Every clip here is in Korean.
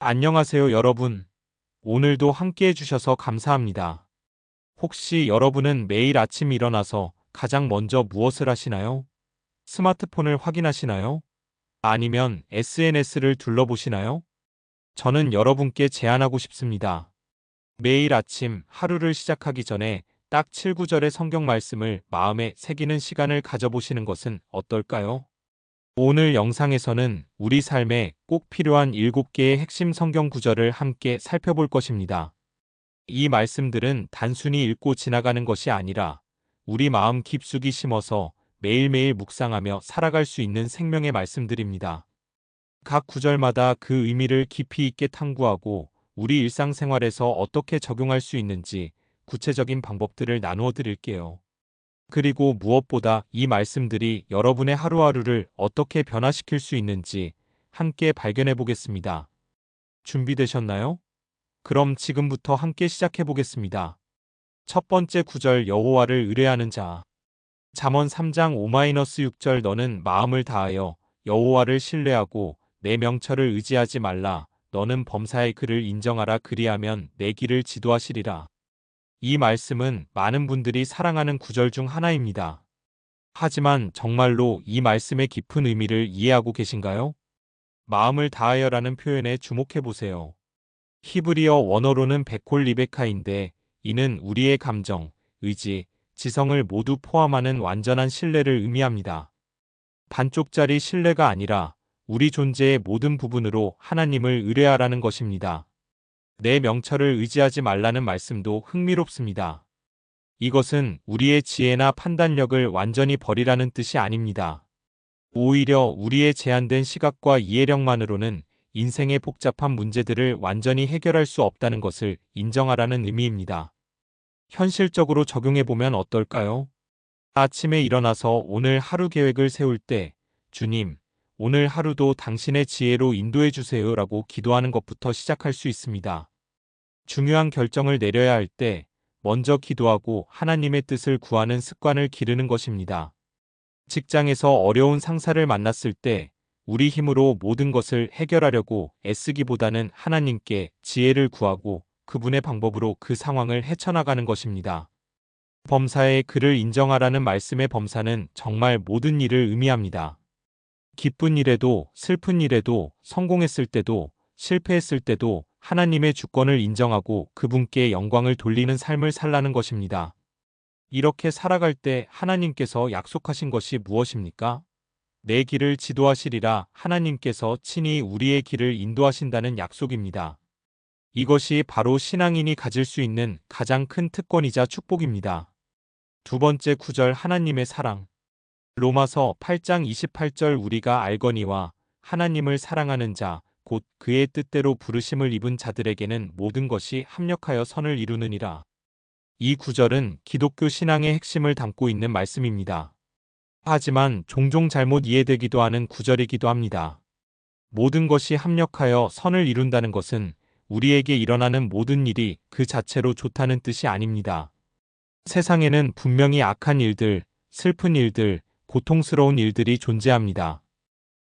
안녕하세요, 여러분. 오늘도 함께 해주셔서 감사합니다. 혹시 여러분은 매일 아침 일어나서 가장 먼저 무엇을 하시나요? 스마트폰을 확인하시나요? 아니면 SNS를 둘러보시나요? 저는 여러분께 제안하고 싶습니다. 매일 아침 하루를 시작하기 전에 딱 7구절의 성경 말씀을 마음에 새기는 시간을 가져보시는 것은 어떨까요? 오늘 영상에서는 우리 삶에 꼭 필요한 7개의 핵심 성경 구절을 함께 살펴볼 것입니다. 이 말씀들은 단순히 읽고 지나가는 것이 아니라 우리 마음 깊숙이 심어서 매일매일 묵상하며 살아갈 수 있는 생명의 말씀들입니다. 각 구절마다 그 의미를 깊이 있게 탐구하고 우리 일상생활에서 어떻게 적용할 수 있는지 구체적인 방법들을 나누어 드릴게요. 그리고 무엇보다 이 말씀들이 여러분의 하루하루를 어떻게 변화시킬 수 있는지 함께 발견해 보겠습니다. 준비되셨나요? 그럼 지금부터 함께 시작해 보겠습니다. 첫 번째 구절 여호와를 의뢰하는 자. 잠언 3장 5-6절 너는 마음을 다하여 여호와를 신뢰하고 내 명철을 의지하지 말라. 너는 범사의 그를 인정하라. 그리하면 내 길을 지도하시리라. 이 말씀은 많은 분들이 사랑하는 구절 중 하나입니다. 하지만 정말로 이 말씀의 깊은 의미를 이해하고 계신가요? 마음을 다하여라는 표현에 주목해 보세요. 히브리어 원어로는 베콜 리베카인데 이는 우리의 감정, 의지, 지성을 모두 포함하는 완전한 신뢰를 의미합니다. 반쪽짜리 신뢰가 아니라 우리 존재의 모든 부분으로 하나님을 의뢰하라는 것입니다. 내 명철을 의지하지 말라는 말씀도 흥미롭습니다. 이것은 우리의 지혜나 판단력을 완전히 버리라는 뜻이 아닙니다. 오히려 우리의 제한된 시각과 이해력만으로는 인생의 복잡한 문제들을 완전히 해결할 수 없다는 것을 인정하라는 의미입니다. 현실적으로 적용해보면 어떨까요? 아침에 일어나서 오늘 하루 계획을 세울 때, 주님, 오늘 하루도 당신의 지혜로 인도해 주세요라고 기도하는 것부터 시작할 수 있습니다. 중요한 결정을 내려야 할 때, 먼저 기도하고 하나님의 뜻을 구하는 습관을 기르는 것입니다. 직장에서 어려운 상사를 만났을 때 우리 힘으로 모든 것을 해결하려고 애쓰기보다는 하나님께 지혜를 구하고 그분의 방법으로 그 상황을 헤쳐나가는 것입니다. 범사에 그를 인정하라는 말씀의 범사는 정말 모든 일을 의미합니다. 기쁜 일에도 슬픈 일에도 성공했을 때도 실패했을 때도 하나님의 주권을 인정하고 그분께 영광을 돌리는 삶을 살라는 것입니다. 이렇게 살아갈 때 하나님께서 약속하신 것이 무엇입니까? 내 길을 지도하시리라. 하나님께서 친히 우리의 길을 인도하신다는 약속입니다. 이것이 바로 신앙인이 가질 수 있는 가장 큰 특권이자 축복입니다. 두 번째 구절 하나님의 사랑. 로마서 8장 28절 우리가 알거니와 하나님을 사랑하는 자, 곧 그의 뜻대로 부르심을 입은 자들에게는 모든 것이 합력하여 선을 이루느니라. 이 구절은 기독교 신앙의 핵심을 담고 있는 말씀입니다. 하지만 종종 잘못 이해되기도 하는 구절이기도 합니다. 모든 것이 합력하여 선을 이룬다는 것은 우리에게 일어나는 모든 일이 그 자체로 좋다는 뜻이 아닙니다. 세상에는 분명히 악한 일들, 슬픈 일들, 고통스러운 일들이 존재합니다.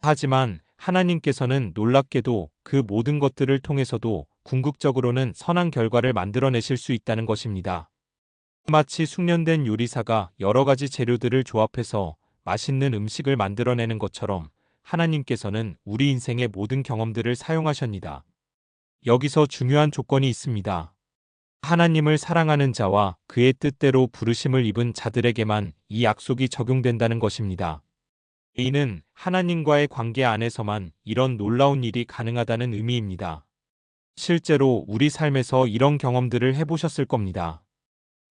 하지만 하나님께서는 놀랍게도 그 모든 것들을 통해서도 궁극적으로는 선한 결과를 만들어내실 수 있다는 것입니다. 마치 숙련된 요리사가 여러 가지 재료들을 조합해서 맛있는 음식을 만들어내는 것처럼 하나님께서는 우리 인생의 모든 경험들을 사용하십니다. 여기서 중요한 조건이 있습니다. 하나님을 사랑하는 자와 그의 뜻대로 부르심을 입은 자들에게만 이 약속이 적용된다는 것입니다. 이는 하나님과의 관계 안에서만 이런 놀라운 일이 가능하다는 의미입니다. 실제로 우리 삶에서 이런 경험들을 해보셨을 겁니다.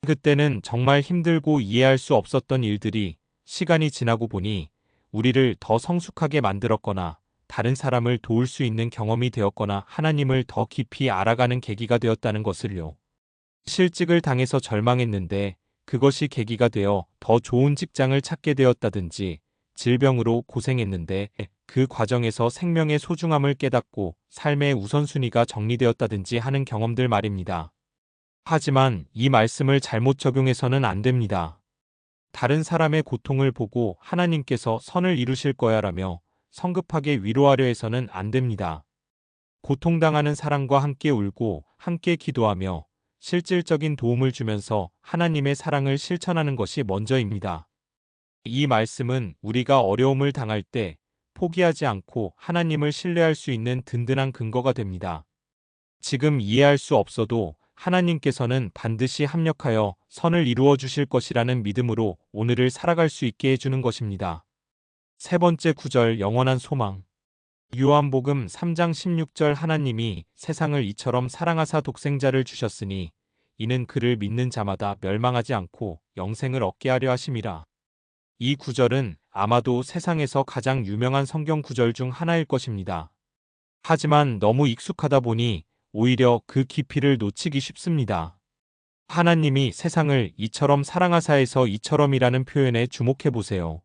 그때는 정말 힘들고 이해할 수 없었던 일들이 시간이 지나고 보니 우리를 더 성숙하게 만들었거나 다른 사람을 도울 수 있는 경험이 되었거나 하나님을 더 깊이 알아가는 계기가 되었다는 것을요. 실직을 당해서 절망했는데 그것이 계기가 되어 더 좋은 직장을 찾게 되었다든지 질병으로 고생했는데 그 과정에서 생명의 소중함을 깨닫고 삶의 우선순위가 정리되었다든지 하는 경험들 말입니다. 하지만 이 말씀을 잘못 적용해서는 안 됩니다. 다른 사람의 고통을 보고 하나님께서 선을 이루실 거야라며 성급하게 위로하려 해서는 안 됩니다. 고통당하는 사람과 함께 울고 함께 기도하며 실질적인 도움을 주면서 하나님의 사랑을 실천하는 것이 먼저입니다. 이 말씀은 우리가 어려움을 당할 때 포기하지 않고 하나님을 신뢰할 수 있는 든든한 근거가 됩니다. 지금 이해할 수 없어도 하나님께서는 반드시 합력하여 선을 이루어 주실 것이라는 믿음으로 오늘을 살아갈 수 있게 해주는 것입니다. 세 번째 구절 영원한 소망. 요한복음 3장 16절 하나님이 세상을 이처럼 사랑하사 독생자를 주셨으니 이는 그를 믿는 자마다 멸망하지 않고 영생을 얻게 하려 하심이라. 이 구절은 아마도 세상에서 가장 유명한 성경 구절 중 하나일 것입니다. 하지만 너무 익숙하다 보니 오히려 그 깊이를 놓치기 쉽습니다. 하나님이 세상을 이처럼 사랑하사에서 이처럼이라는 표현에 주목해 보세요.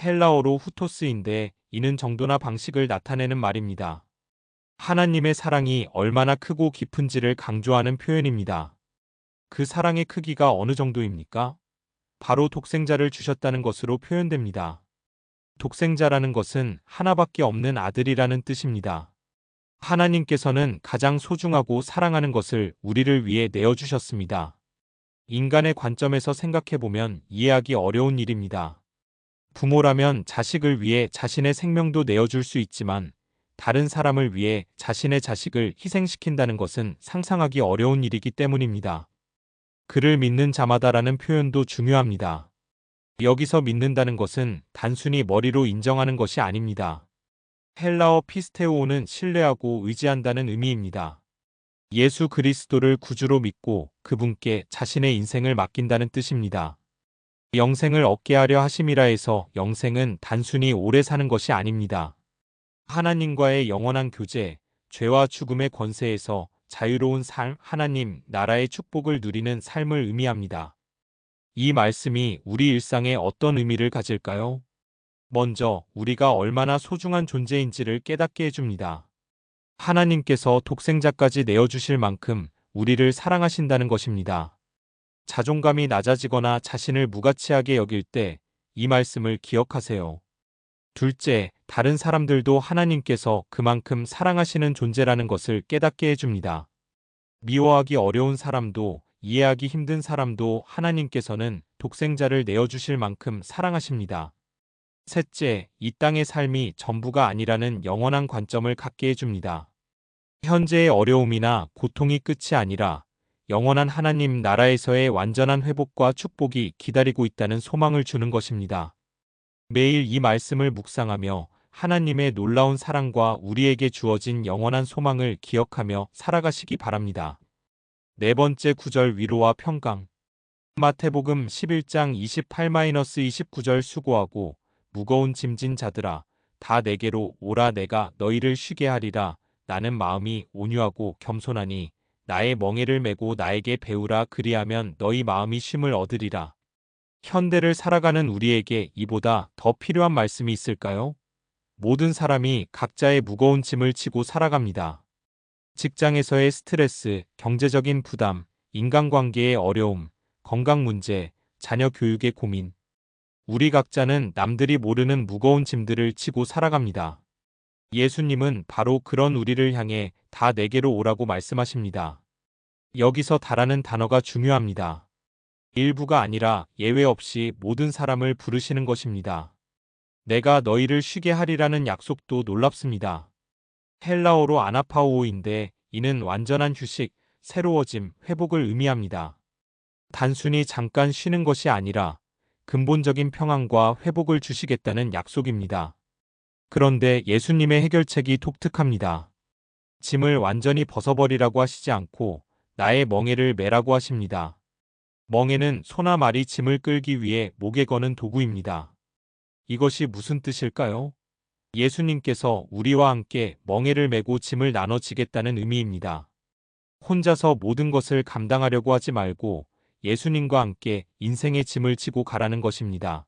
헬라어로 후토스인데 이는 정도나 방식을 나타내는 말입니다. 하나님의 사랑이 얼마나 크고 깊은지를 강조하는 표현입니다. 그 사랑의 크기가 어느 정도입니까? 바로 독생자를 주셨다는 것으로 표현됩니다. 독생자라는 것은 하나밖에 없는 아들이라는 뜻입니다. 하나님께서는 가장 소중하고 사랑하는 것을 우리를 위해 내어주셨습니다. 인간의 관점에서 생각해보면 이해하기 어려운 일입니다. 부모라면 자식을 위해 자신의 생명도 내어줄 수 있지만 다른 사람을 위해 자신의 자식을 희생시킨다는 것은 상상하기 어려운 일이기 때문입니다. 그를 믿는 자마다라는 표현도 중요합니다. 여기서 믿는다는 것은 단순히 머리로 인정하는 것이 아닙니다. 헬라어 피스테오는 신뢰하고 의지한다는 의미입니다. 예수 그리스도를 구주로 믿고 그분께 자신의 인생을 맡긴다는 뜻입니다. 영생을 얻게 하려 하심이라 해서 영생은 단순히 오래 사는 것이 아닙니다. 하나님과의 영원한 교제, 죄와 죽음의 권세에서 자유로운 삶, 하나님 나라의 축복을 누리는 삶을 의미합니다. 이 말씀이 우리 일상에 어떤 의미를 가질까요? 먼저 우리가 얼마나 소중한 존재인지를 깨닫게 해줍니다. 하나님께서 독생자까지 내어주실 만큼 우리를 사랑하신다는 것입니다. 자존감이 낮아지거나 자신을 무가치하게 여길 때 이 말씀을 기억하세요. 둘째, 다른 사람들도 하나님께서 그만큼 사랑하시는 존재라는 것을 깨닫게 해줍니다. 미워하기 어려운 사람도 이해하기 힘든 사람도 하나님께서는 독생자를 내어주실 만큼 사랑하십니다. 셋째, 이 땅의 삶이 전부가 아니라는 영원한 관점을 갖게 해줍니다. 현재의 어려움이나 고통이 끝이 아니라 영원한 하나님 나라에서의 완전한 회복과 축복이 기다리고 있다는 소망을 주는 것입니다. 매일 이 말씀을 묵상하며 하나님의 놀라운 사랑과 우리에게 주어진 영원한 소망을 기억하며 살아가시기 바랍니다. 네 번째 구절 위로와 평강. 마태복음 11장 28-29절 수고하고 무거운 짐진 자들아 다 내게로 오라 내가 너희를 쉬게 하리라. 나는 마음이 온유하고 겸손하니 나의 멍에를 메고 나에게 배우라. 그리하면 너희 마음이 쉼을 얻으리라. 현대를 살아가는 우리에게 이보다 더 필요한 말씀이 있을까요? 모든 사람이 각자의 무거운 짐을 지고 살아갑니다. 직장에서의 스트레스, 경제적인 부담, 인간관계의 어려움, 건강 문제, 자녀 교육의 고민. 우리 각자는 남들이 모르는 무거운 짐들을 지고 살아갑니다. 예수님은 바로 그런 우리를 향해 다 내게로 오라고 말씀하십니다. 여기서 다라는 단어가 중요합니다. 일부가 아니라 예외 없이 모든 사람을 부르시는 것입니다. 내가 너희를 쉬게 하리라는 약속도 놀랍습니다. 헬라어로 아나파오인데 이는 완전한 휴식, 새로워짐, 회복을 의미합니다. 단순히 잠깐 쉬는 것이 아니라 근본적인 평안과 회복을 주시겠다는 약속입니다. 그런데 예수님의 해결책이 독특합니다. 짐을 완전히 벗어버리라고 하시지 않고 나의 멍에를 메라고 하십니다. 멍에는 소나 말이 짐을 끌기 위해 목에 거는 도구입니다. 이것이 무슨 뜻일까요? 예수님께서 우리와 함께 멍에를 메고 짐을 나눠지겠다는 의미입니다. 혼자서 모든 것을 감당하려고 하지 말고 예수님과 함께 인생의 짐을 지고 가라는 것입니다.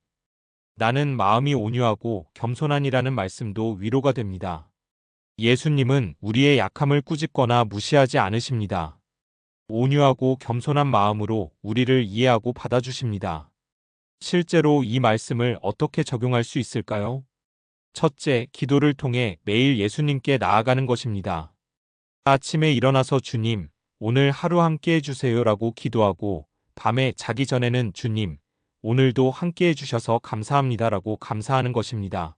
나는 마음이 온유하고 겸손하니라는 말씀도 위로가 됩니다. 예수님은 우리의 약함을 꾸짖거나 무시하지 않으십니다. 온유하고 겸손한 마음으로 우리를 이해하고 받아주십니다. 실제로 이 말씀을 어떻게 적용할 수 있을까요? 첫째, 기도를 통해 매일 예수님께 나아가는 것입니다. 아침에 일어나서 주님, 오늘 하루 함께 해주세요라고 기도하고 밤에 자기 전에는 주님, 오늘도 함께 해주셔서 감사합니다라고 감사하는 것입니다.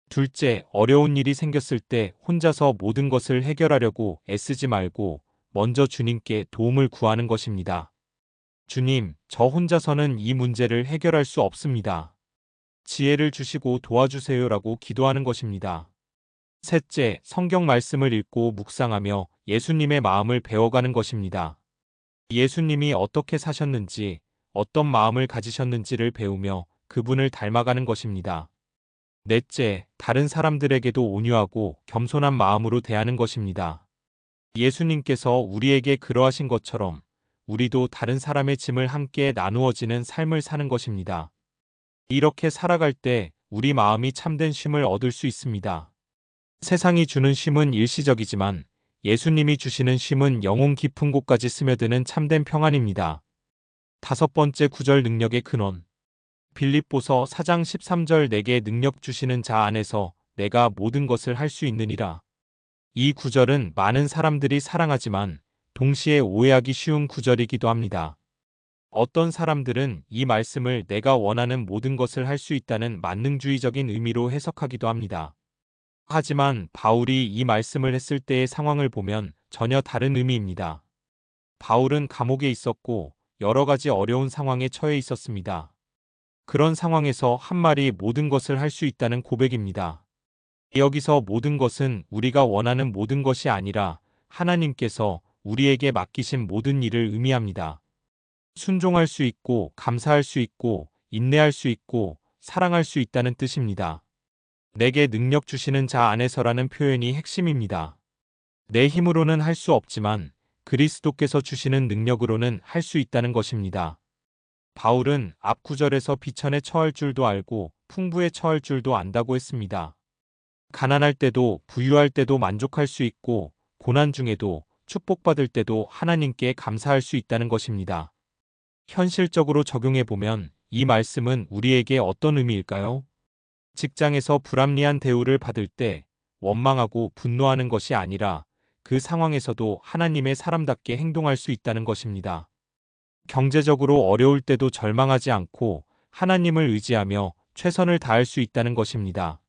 둘째, 어려운 일이 생겼을 때 혼자서 모든 것을 해결하려고 애쓰지 말고 먼저 주님께 도움을 구하는 것입니다. 주님, 저 혼자서는 이 문제를 해결할 수 없습니다. 지혜를 주시고 도와주세요라고 기도하는 것입니다. 셋째, 성경 말씀을 읽고 묵상하며 예수님의 마음을 배워가는 것입니다. 예수님이 어떻게 사셨는지, 어떤 마음을 가지셨는지를 배우며 그분을 닮아가는 것입니다. 넷째, 다른 사람들에게도 온유하고 겸손한 마음으로 대하는 것입니다. 예수님께서 우리에게 그러하신 것처럼 우리도 다른 사람의 짐을 함께 나누어지는 삶을 사는 것입니다. 이렇게 살아갈 때 우리 마음이 참된 쉼을 얻을 수 있습니다. 세상이 주는 쉼은 일시적이지만 예수님이 주시는 쉼은 영혼 깊은 곳까지 스며드는 참된 평안입니다. 다섯 번째, 구절 능력의 근원. 빌립보서 4장 13절, 내게 능력 주시는 자 안에서 내가 모든 것을 할 수 있느니라. 이 구절은 많은 사람들이 사랑하지만 동시에 오해하기 쉬운 구절이기도 합니다. 어떤 사람들은 이 말씀을 내가 원하는 모든 것을 할 수 있다는 만능주의적인 의미로 해석하기도 합니다. 하지만 바울이 이 말씀을 했을 때의 상황을 보면 전혀 다른 의미입니다. 바울은 감옥에 있었고 여러 가지 어려운 상황에 처해 있었습니다. 그런 상황에서 한 말이 모든 것을 할 수 있다는 고백입니다. 여기서 모든 것은 우리가 원하는 모든 것이 아니라 하나님께서 우리에게 맡기신 모든 일을 의미합니다. 순종할 수 있고 감사할 수 있고 인내할 수 있고 사랑할 수 있다는 뜻입니다. 내게 능력 주시는 자 안에서라는 표현이 핵심입니다. 내 힘으로는 할 수 없지만 그리스도께서 주시는 능력으로는 할 수 있다는 것입니다. 바울은 앞 구절에서 비천에 처할 줄도 알고 풍부에 처할 줄도 안다고 했습니다. 가난할 때도 부유할 때도 만족할 수 있고 고난 중에도 축복받을 때도 하나님께 감사할 수 있다는 것입니다. 현실적으로 적용해 보면 이 말씀은 우리에게 어떤 의미일까요? 직장에서 불합리한 대우를 받을 때 원망하고 분노하는 것이 아니라 그 상황에서도 하나님의 사람답게 행동할 수 있다는 것입니다. 경제적으로 어려울 때도 절망하지 않고 하나님을 의지하며 최선을 다할 수 있다는 것입니다.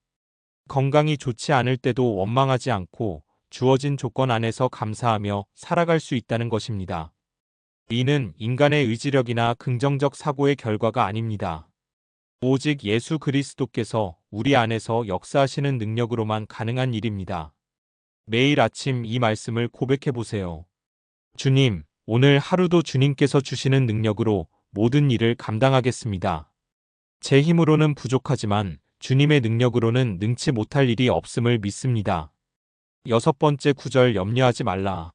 건강이 좋지 않을 때도 원망하지 않고 주어진 조건 안에서 감사하며 살아갈 수 있다는 것입니다. 이는 인간의 의지력이나 긍정적 사고의 결과가 아닙니다. 오직 예수 그리스도께서 우리 안에서 역사하시는 능력으로만 가능한 일입니다. 매일 아침 이 말씀을 고백해 보세요. 주님, 오늘 하루도 주님께서 주시는 능력으로 모든 일을 감당하겠습니다. 제 힘으로는 부족하지만 주님의 능력으로는 능치 못할 일이 없음을 믿습니다. 여섯 번째, 구절 염려하지 말라.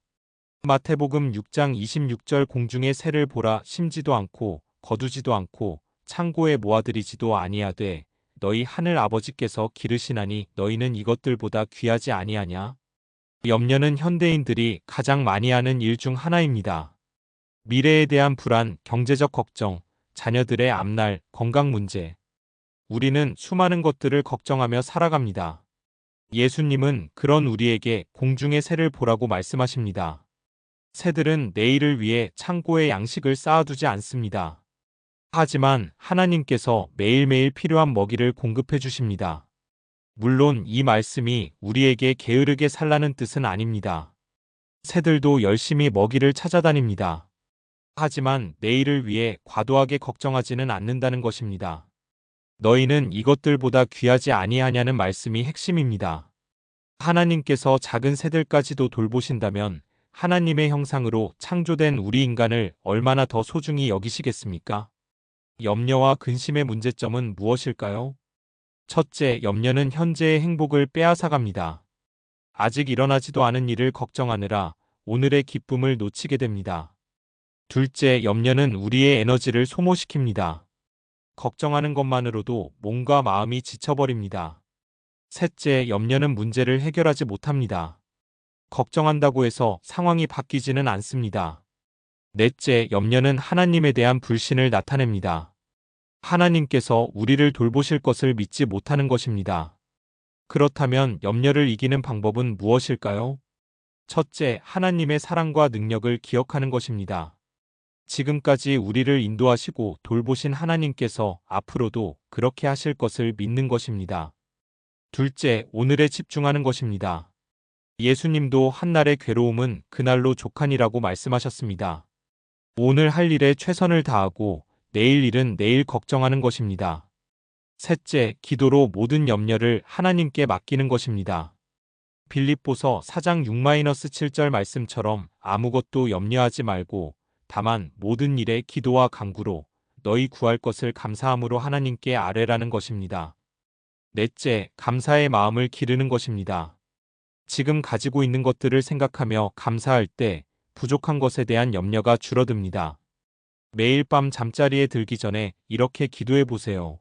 마태복음 6장 26절, 공중의 새를 보라, 심지도 않고 거두지도 않고 창고에 모아들이지도 아니하되 너희 하늘 아버지께서 기르시나니 너희는 이것들보다 귀하지 아니하냐? 염려는 현대인들이 가장 많이 하는 일 중 하나입니다. 미래에 대한 불안, 경제적 걱정, 자녀들의 앞날, 건강 문제. 우리는 수많은 것들을 걱정하며 살아갑니다. 예수님은 그런 우리에게 공중의 새를 보라고 말씀하십니다. 새들은 내일을 위해 창고에 양식을 쌓아두지 않습니다. 하지만 하나님께서 매일매일 필요한 먹이를 공급해 주십니다. 물론 이 말씀이 우리에게 게으르게 살라는 뜻은 아닙니다. 새들도 열심히 먹이를 찾아다닙니다. 하지만 내일을 위해 과도하게 걱정하지는 않는다는 것입니다. 너희는 이것들보다 귀하지 아니하냐는 말씀이 핵심입니다. 하나님께서 작은 새들까지도 돌보신다면 하나님의 형상으로 창조된 우리 인간을 얼마나 더 소중히 여기시겠습니까? 염려와 근심의 문제점은 무엇일까요? 첫째, 염려는 현재의 행복을 빼앗아갑니다. 아직 일어나지도 않은 일을 걱정하느라 오늘의 기쁨을 놓치게 됩니다. 둘째, 염려는 우리의 에너지를 소모시킵니다. 걱정하는 것만으로도 몸과 마음이 지쳐버립니다. 셋째, 염려는 문제를 해결하지 못합니다. 걱정한다고 해서 상황이 바뀌지는 않습니다. 넷째, 염려는 하나님에 대한 불신을 나타냅니다. 하나님께서 우리를 돌보실 것을 믿지 못하는 것입니다. 그렇다면 염려를 이기는 방법은 무엇일까요? 첫째, 하나님의 사랑과 능력을 기억하는 것입니다. 지금까지 우리를 인도하시고 돌보신 하나님께서 앞으로도 그렇게 하실 것을 믿는 것입니다. 둘째, 오늘에 집중하는 것입니다. 예수님도 한날의 괴로움은 그날로 족하니라고 말씀하셨습니다. 오늘 할 일에 최선을 다하고 내일 일은 내일 걱정하는 것입니다. 셋째, 기도로 모든 염려를 하나님께 맡기는 것입니다. 빌립보서 4장 6-7절 말씀처럼 아무것도 염려하지 말고 다만 모든 일에 기도와 간구로 너희 구할 것을 감사함으로 하나님께 아뢰라는 것입니다. 넷째, 감사의 마음을 기르는 것입니다. 지금 가지고 있는 것들을 생각하며 감사할 때 부족한 것에 대한 염려가 줄어듭니다. 매일 밤 잠자리에 들기 전에 이렇게 기도해 보세요.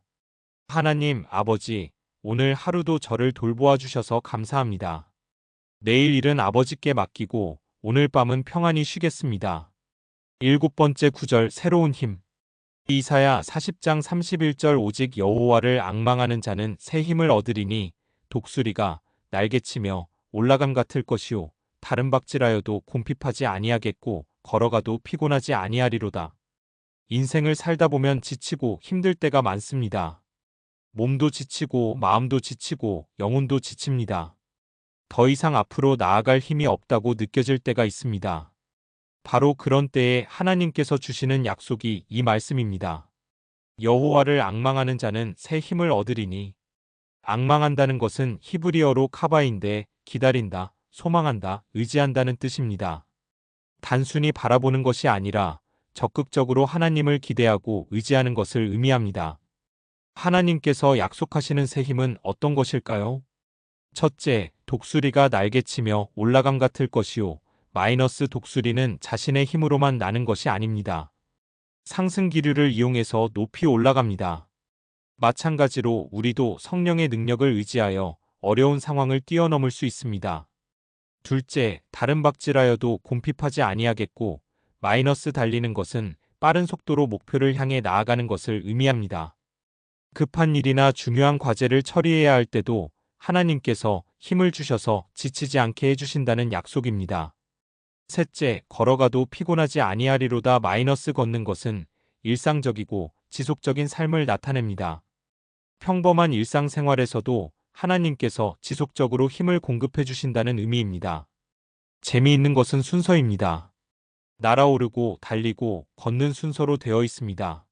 하나님, 아버지, 오늘 하루도 저를 돌보아 주셔서 감사합니다. 내일 일은 아버지께 맡기고 오늘 밤은 평안히 쉬겠습니다. 일곱 번째 구절, 새로운 힘. 이사야 40장 31절, 오직 여호와를 앙망하는 자는 새 힘을 얻으리니 독수리가 날개치며 올라감 같을 것이요 다른 박질하여도 곰핍하지 아니하겠고 걸어가도 피곤하지 아니하리로다. 인생을 살다 보면 지치고 힘들 때가 많습니다. 몸도 지치고 마음도 지치고 영혼도 지칩니다. 더 이상 앞으로 나아갈 힘이 없다고 느껴질 때가 있습니다. 바로 그런 때에 하나님께서 주시는 약속이 이 말씀입니다. 여호와를 앙망하는 자는 새 힘을 얻으리니. 앙망한다는 것은 히브리어로 카바인데 기다린다, 소망한다, 의지한다는 뜻입니다. 단순히 바라보는 것이 아니라 적극적으로 하나님을 기대하고 의지하는 것을 의미합니다. 하나님께서 약속하시는 새 힘은 어떤 것일까요? 첫째, 독수리가 날개치며 올라감 같을 것이요. 독수리는 자신의 힘으로만 나는 것이 아닙니다. 상승 기류를 이용해서 높이 올라갑니다. 마찬가지로 우리도 성령의 능력을 의지하여 어려운 상황을 뛰어넘을 수 있습니다. 둘째, 다른 박질하여도 곰핍하지 아니하겠고 달리는 것은 빠른 속도로 목표를 향해 나아가는 것을 의미합니다. 급한 일이나 중요한 과제를 처리해야 할 때도 하나님께서 힘을 주셔서 지치지 않게 해주신다는 약속입니다. 셋째, 걸어가도 피곤하지 아니하리로다. 걷는 것은 일상적이고 지속적인 삶을 나타냅니다. 평범한 일상생활에서도 하나님께서 지속적으로 힘을 공급해 주신다는 의미입니다. 재미있는 것은 순서입니다. 날아오르고 달리고 걷는 순서로 되어 있습니다.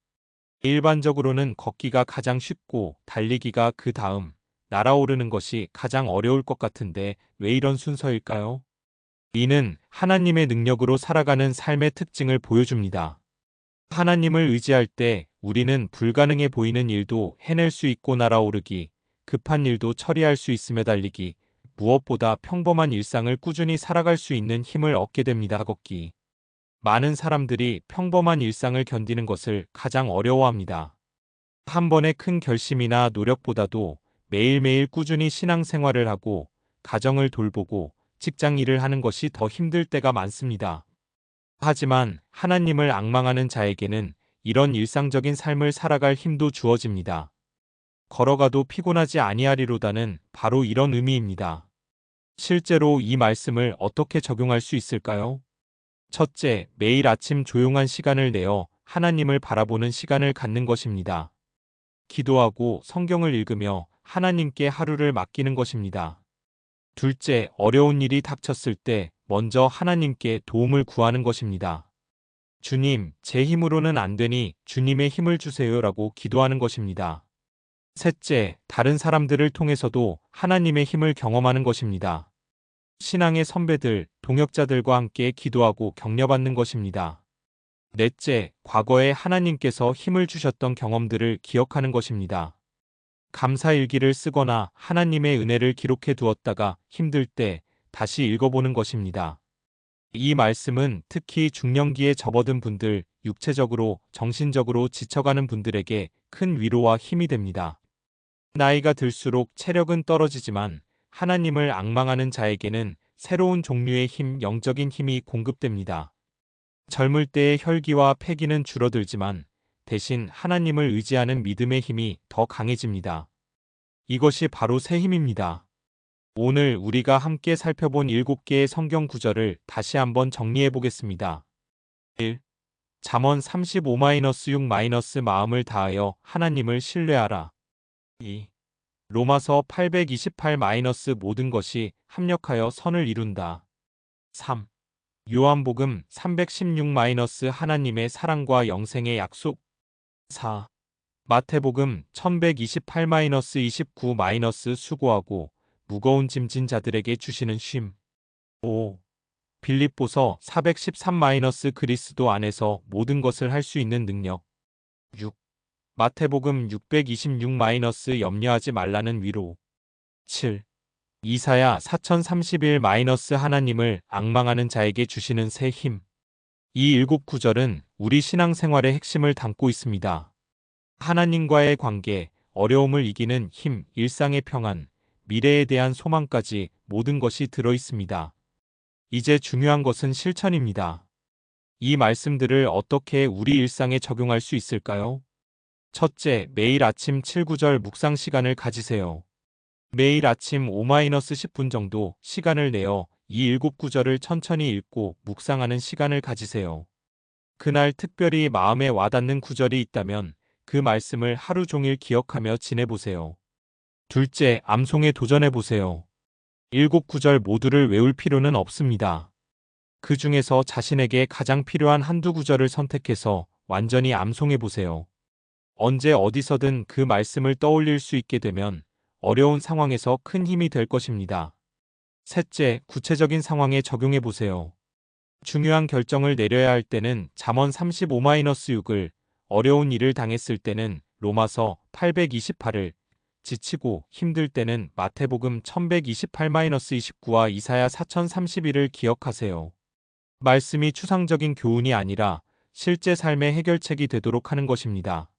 일반적으로는 걷기가 가장 쉽고 달리기가 그 다음, 날아오르는 것이 가장 어려울 것 같은데 왜 이런 순서일까요? 이는 하나님의 능력으로 살아가는 삶의 특징을 보여줍니다. 하나님을 의지할 때 우리는 불가능해 보이는 일도 해낼 수 있고 날아오르기, 급한 일도 처리할 수 있으며 달리기, 무엇보다 평범한 일상을 꾸준히 살아갈 수 있는 힘을 얻게 됩니다. 걷기. 많은 사람들이 평범한 일상을 견디는 것을 가장 어려워합니다. 한 번의 큰 결심이나 노력보다도 매일매일 꾸준히 신앙생활을 하고 가정을 돌보고 직장 일을 하는 것이 더 힘들 때가 많습니다. 하지만 하나님을 앙망하는 자에게는 이런 일상적인 삶을 살아갈 힘도 주어집니다. 걸어가도 피곤하지 아니하리로다는 바로 이런 의미입니다. 실제로 이 말씀을 어떻게 적용할 수 있을까요? 첫째, 매일 아침 조용한 시간을 내어 하나님을 바라보는 시간을 갖는 것입니다. 기도하고 성경을 읽으며 하나님께 하루를 맡기는 것입니다. 둘째, 어려운 일이 닥쳤을 때 먼저 하나님께 도움을 구하는 것입니다. 주님, 제 힘으로는 안 되니 주님의 힘을 주세요라고 기도하는 것입니다. 셋째, 다른 사람들을 통해서도 하나님의 힘을 경험하는 것입니다. 신앙의 선배들, 동역자들과 함께 기도하고 격려받는 것입니다. 넷째, 과거에 하나님께서 힘을 주셨던 경험들을 기억하는 것입니다. 감사일기를 쓰거나 하나님의 은혜를 기록해 두었다가 힘들 때 다시 읽어보는 것입니다. 이 말씀은 특히 중년기에 접어든 분들, 육체적으로, 정신적으로 지쳐가는 분들에게 큰 위로와 힘이 됩니다. 나이가 들수록 체력은 떨어지지만 하나님을 앙망하는 자에게는 새로운 종류의 힘, 영적인 힘이 공급됩니다. 젊을 때의 혈기와 패기는 줄어들지만 대신 하나님을 의지하는 믿음의 힘이 더 강해집니다. 이것이 바로 새 힘입니다. 오늘 우리가 함께 살펴본 7개의 성경 구절을 다시 한번 정리해 보겠습니다. 1. 잠언 35-6- 마음을 다하여 하나님을 신뢰하라. 2. 로마서 828- 모든 것이 합력하여 선을 이룬다. 3. 요한복음 316- 하나님의 사랑과 영생의 약속. 4. 마태복음 1128- 수고하고 무거운 짐진 자들에게 주시는 쉼. 5. 빌립보서 413- 그리스도 안에서 모든 것을 할 수 있는 능력. 6. 마태복음 626- 염려하지 말라는 위로. 7. 이사야 4031- 하나님을 앙망하는 자에게 주시는 새 힘. 이 7구절은 우리 신앙생활의 핵심을 담고 있습니다. 하나님과의 관계, 어려움을 이기는 힘, 일상의 평안, 미래에 대한 소망까지 모든 것이 들어 있습니다. 이제 중요한 것은 실천입니다. 이 말씀들을 어떻게 우리 일상에 적용할 수 있을까요? 첫째, 매일 아침 7구절 묵상 시간을 가지세요. 매일 아침 5-10분 정도 시간을 내어 이 7구절을 천천히 읽고 묵상하는 시간을 가지세요. 그날 특별히 마음에 와닿는 구절이 있다면 그 말씀을 하루 종일 기억하며 지내보세요. 둘째, 암송에 도전해보세요. 7구절 모두를 외울 필요는 없습니다. 그 중에서 자신에게 가장 필요한 한두 구절을 선택해서 완전히 암송해보세요. 언제 어디서든 그 말씀을 떠올릴 수 있게 되면 어려운 상황에서 큰 힘이 될 것입니다. 셋째, 구체적인 상황에 적용해보세요. 중요한 결정을 내려야 할 때는 잠언 35-6을, 어려운 일을 당했을 때는 로마서 828을, 지치고 힘들 때는 마태복음 1128-29와 이사야 4031을 기억하세요. 말씀이 추상적인 교훈이 아니라 실제 삶의 해결책이 되도록 하는 것입니다.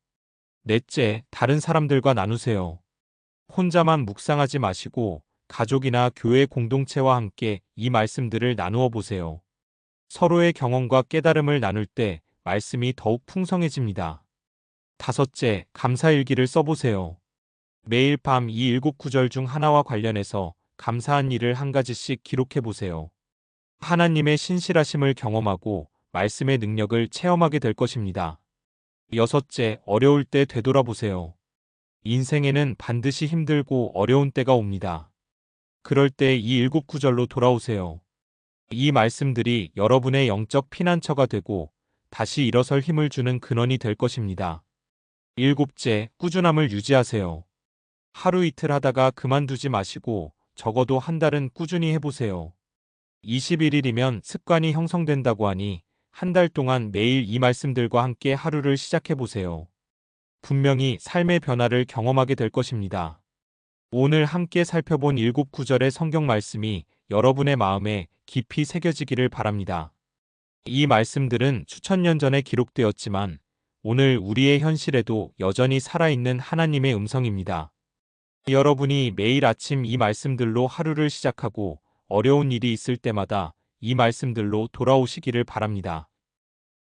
넷째, 다른 사람들과 나누세요. 혼자만 묵상하지 마시고 가족이나 교회 공동체와 함께 이 말씀들을 나누어 보세요. 서로의 경험과 깨달음을 나눌 때 말씀이 더욱 풍성해집니다. 다섯째, 감사일기를 써보세요. 매일 밤 이 7구절 중 하나와 관련해서 감사한 일을 한 가지씩 기록해 보세요. 하나님의 신실하심을 경험하고 말씀의 능력을 체험하게 될 것입니다. 여섯째, 어려울 때 되돌아보세요. 인생에는 반드시 힘들고 어려운 때가 옵니다. 그럴 때 이 7구절로 돌아오세요. 이 말씀들이 여러분의 영적 피난처가 되고 다시 일어설 힘을 주는 근원이 될 것입니다. 일곱째, 꾸준함을 유지하세요. 하루 이틀 하다가 그만두지 마시고 적어도 한 달은 꾸준히 해보세요. 21일이면 습관이 형성된다고 하니 한 달 동안 매일 이 말씀들과 함께 하루를 시작해보세요. 분명히 삶의 변화를 경험하게 될 것입니다. 오늘 함께 살펴본 7구절의 성경 말씀이 여러분의 마음에 깊이 새겨지기를 바랍니다. 이 말씀들은 수천 년 전에 기록되었지만 오늘 우리의 현실에도 여전히 살아있는 하나님의 음성입니다. 여러분이 매일 아침 이 말씀들로 하루를 시작하고 어려운 일이 있을 때마다 이 말씀들로 돌아오시기를 바랍니다.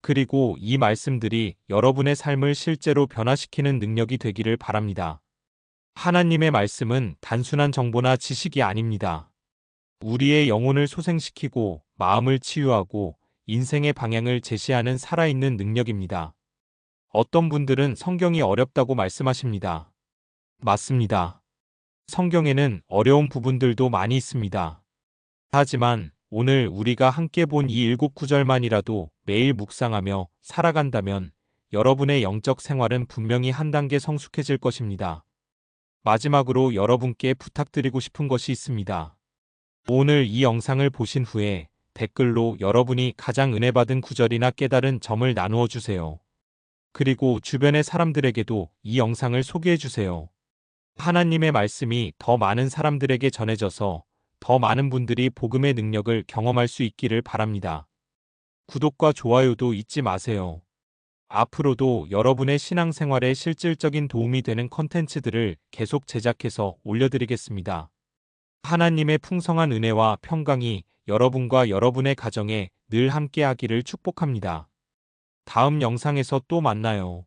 그리고 이 말씀들이 여러분의 삶을 실제로 변화시키는 능력이 되기를 바랍니다. 하나님의 말씀은 단순한 정보나 지식이 아닙니다. 우리의 영혼을 소생시키고 마음을 치유하고 인생의 방향을 제시하는 살아있는 능력입니다. 어떤 분들은 성경이 어렵다고 말씀하십니다. 맞습니다. 성경에는 어려운 부분들도 많이 있습니다. 하지만 오늘 우리가 함께 본 이 7구절만이라도 매일 묵상하며 살아간다면 여러분의 영적 생활은 분명히 한 단계 성숙해질 것입니다. 마지막으로 여러분께 부탁드리고 싶은 것이 있습니다. 오늘 이 영상을 보신 후에 댓글로 여러분이 가장 은혜받은 구절이나 깨달은 점을 나누어 주세요. 그리고 주변의 사람들에게도 이 영상을 소개해 주세요. 하나님의 말씀이 더 많은 사람들에게 전해져서 더 많은 분들이 복음의 능력을 경험할 수 있기를 바랍니다. 구독과 좋아요도 잊지 마세요. 앞으로도 여러분의 신앙생활에 실질적인 도움이 되는 컨텐츠들을 계속 제작해서 올려드리겠습니다. 하나님의 풍성한 은혜와 평강이 여러분과 여러분의 가정에 늘 함께하기를 축복합니다. 다음 영상에서 또 만나요.